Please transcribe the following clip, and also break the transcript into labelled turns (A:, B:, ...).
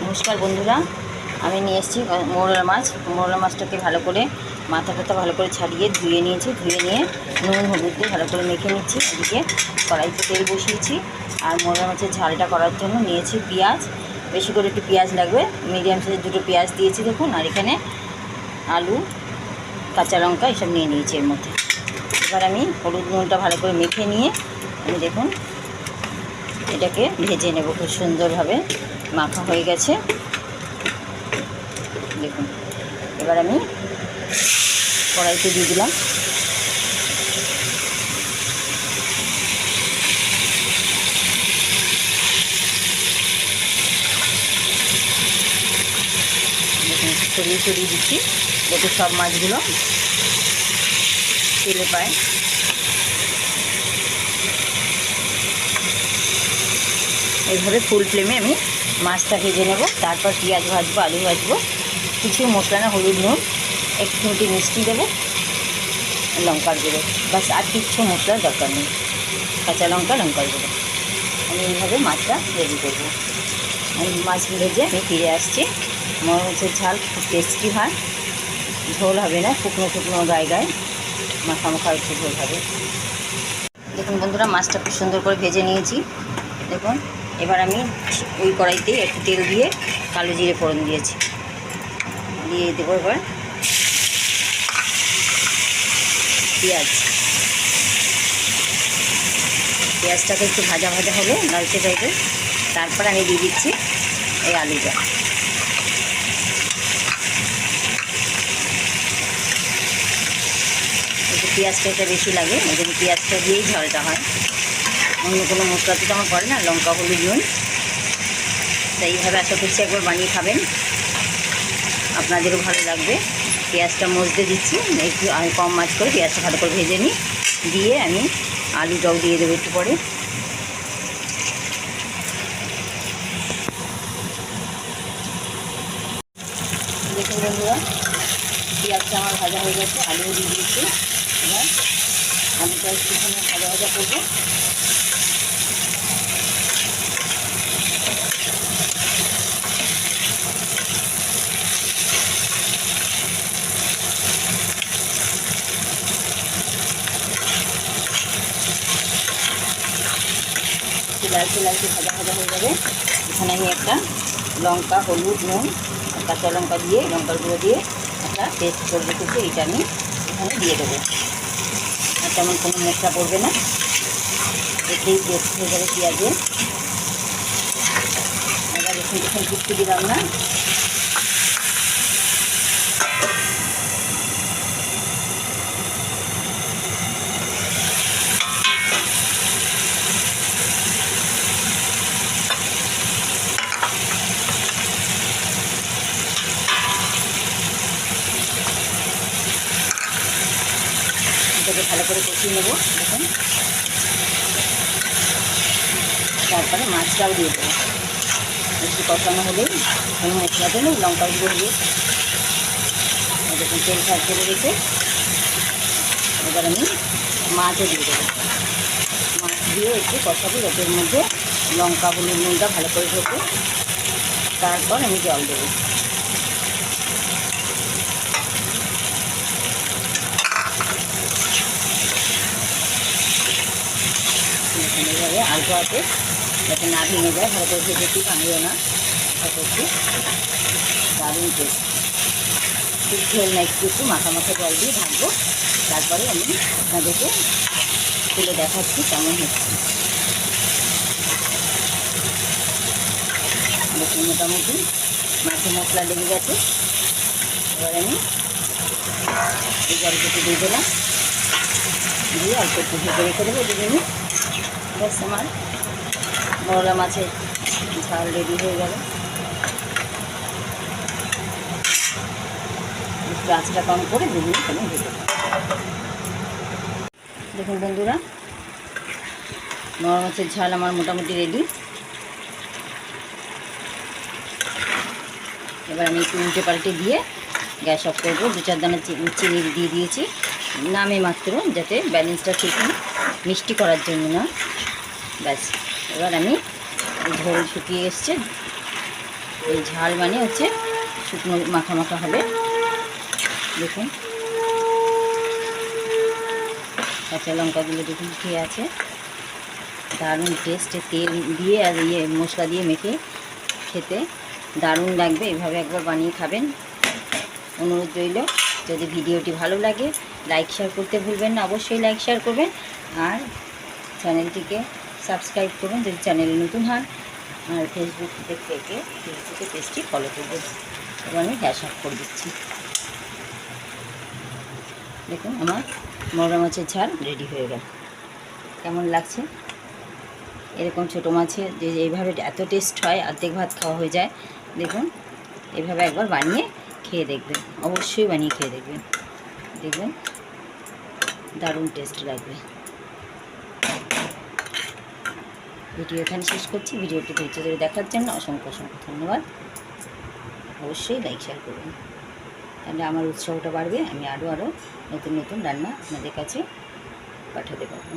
A: নমস্কার বন্ধুরা, আমি নিয়ে এসেছি মৌরলা মাছ। মৌরলা মাছটাকে ভালো করে মাথা ভালো করে ছাড়িয়ে ধুয়ে নিয়েছি। ধুয়ে নিয়ে নুন হলুদ দিয়ে ভালো করে মেখে নিচ্ছি। এদিকে কড়াইতে তেল বসিয়েছি। আর মৌরলা মাছের ঝালটা করার জন্য নিয়েছি পেঁয়াজ, বেশি করে একটু পেঁয়াজ লাগবে। মিডিয়াম সাইজের দুটো পেঁয়াজ দিয়েছি দেখুন। আর এখানে আলু, কাঁচা লঙ্কা এসব নিয়ে নিয়েছি এর মধ্যে। এবার আমি হলুদ নুনটা ভালো করে মেখে নিয়ে আমি দেখুন এটাকে ভেজে নেব। খুব সুন্দরভাবে মাখা হয়ে গেছে দেখুন। এবার আমি কড়াইতে দিয়ে দিলাম। দেখুন ছড়িয়ে দিচ্ছি যাতে সব মাছগুলো তেলে পায়। এইভাবে ফুল ফ্লেমে আমি মাছটা ভেজে নেব। তারপর পেঁয়াজ ভাজবো, আলু ভাজবো। কিছু মশলা না, হলুদ নুন, একটু খুঁটি মিষ্টি দেবো, লঙ্কার গুঁড়ো, বাস। আর কিচ্ছু মশলার দরকার নেই। কাঁচা লঙ্কা, লঙ্কার গুঁড়ো। আমি এইভাবে মাছটা রেডি করবো। আমি মাছ ভেজে আমি ফিরে আসছি। মাছের ঝাল খুব টেস্টি হয়, ঝোল হবে না, শুকনো গায়ে মাখা একটু ঝোল হবে। দেখুন বন্ধুরা, মাছটা খুব সুন্দর করে ভেজে নিয়েছি দেখুন। এবার আমি ওই কড়াইতে একটু তেল দিয়ে কালো জিরে ফোড়ন দিয়েছি, দিয়ে দেবো এবার পেঁয়াজটাকে একটু ভাজা হবে লালচে টাইপের। তারপর আমি দিয়ে দিচ্ছি এই আলুটা। একটু পেঁয়াজটা এটা বেশি লাগে, ওই জন্য পেঁয়াজটা দিয়েই ঝালটা হয়। অন্য কোনো মশলাতে তো আমার পড়ে না, লঙ্কা হলুদ নুন। তাই এইভাবে আশা করছি একবার বানিয়ে খাবেন, আপনাদেরও ভালো লাগবে। পেঁয়াজটা মজতে দিচ্ছি একটু, আমি কম মাছ করে পেঁয়াজটা ভালো করে ভেজে নিই। দিয়ে আমি আলুটাও দিয়ে দেবো একটু পরে। দেখুন বন্ধুরা, পেঁয়াজটা আমার ভাজা হয়ে গেছে, আলুও দিয়ে দিয়েছি। এবার আলুটা একটুখানি ভাজা করবো। লালচে ভাজা হয়ে যাবে। এখানে আমি একটা লঙ্কা, হলুদ, নুন, কাঁচা লঙ্কা দিয়ে, লঙ্কার গুঁড়ো দিয়ে একটা পেস্ট করে রেখেছি, এইটা আমি এখানে দিয়ে দেবো। আর তেমন কোনো মশলা পড়বে না, এতেই পেস্ট হয়ে যাবে পেঁয়াজের। এবার দেখুন কিচ্ছু দিলাম না। এটাকে ভালো করে কষিয়ে নেবো দেখুন। তারপরে মাছটাও দিয়ে দেবো। একটু কষানো হলেই আমি মশলা দেবো, লঙ্কার গুঁড়ো দিয়ে দেখুন তেল করে রেখে এবার আমি মাছও দিয়ে দেবো। মাছ দিয়ে একটু কষাবো যাতে এর মধ্যে লঙ্কা হলুদ নুনটা ভালো করে ঢোকে। তারপর আমি জল দেবো। এইভাবে আলতো হাতে যাতে না ভেঙে যায়, ভালো করে ভেজেছি, ভাঙিও না। একটু দারুণ টেস্ট। খুব ঝোল না, একটু মাখা জল দিয়ে ঢাকবো। তারপরে আমি আপনাদেরকে তুলে দেখাচ্ছি কেমন হচ্ছে। দেখুন মোটামুটি মাছে মশলা লেগে গেছে। এবার আমি এই জলটুকু দিয়ে দিলাম, দিয়ে অল্প একটু ভেজে রেখে দেবো 2 মিনিট। ব্যাস, আমার মৌরলা মাছের ঝাল রেডি হয়ে গেল। একটু আঁচটা কম করে 2 মিনিট আমি ভেজে দেবো। দেখুন বন্ধুরা, মৌরলা মাছের ঝাল আমার মোটামুটি রেডি। এবার আমি একটু উল্টে পাল্টে দিয়ে গ্যাস অফ করবো। 2-4 দানা চিনি দিয়ে দিয়েছি নামে মাত্র, যাতে ব্যালেন্সটা ঠিক মিষ্টি করার জন্য না, ব্যাস। এবার আমি ঝোল শুকিয়ে এসছে, এই ঝাল মানে হচ্ছে শুকনো মাখা মাখা হবে। দেখুন কাঁচা লঙ্কাগুলো দেখুন খেয়ে আছে, দারুণ টেস্টে তেল দিয়ে আর মশলা দিয়ে মেখে খেতে দারুণ লাগবে। এভাবে একবার বানিয়ে খাবেন, অনুরোধ রইল। যদি ভিডিওটি ভালো লাগে লাইক শেয়ার করতে ভুলবেন না, অবশ্যই লাইক শেয়ার করবেন। আর চ্যানেলটিকে সাবস্ক্রাইব করবেন যদি চ্যানেলে নতুন হন। আর ফেসবুক থেকে পেজটি ফলো করবেন। এবার আমি গ্যাস অফ করে দিচ্ছি। দেখুন আমার মৌরা মাছের ঝাল রেডি হয়ে গেল। কেমন লাগছে? এরকম ছোটো মাছে যে এইভাবে এত টেস্ট হয়, অর্ধেক ভাত খাওয়া হয়ে যায়। দেখুন এভাবে একবার বানিয়ে খেয়ে দেখবেন, অবশ্যই বানিয়ে খেয়ে দেখবেন, দেখবেন দারুণ টেস্ট লাগবে। ভিডিও এখানে শেষ করছি। ভিডিওটি ধৈর্য ধরে দেখার জন্য অসংখ্য অসংখ্য ধন্যবাদ। অবশ্যই লাইক শেয়ার করবেন, তাহলে আমার উৎসাহটা বাড়বে, আমি আরও নতুন নতুন রান্না আপনাদের কাছে পাঠাতে পারবো।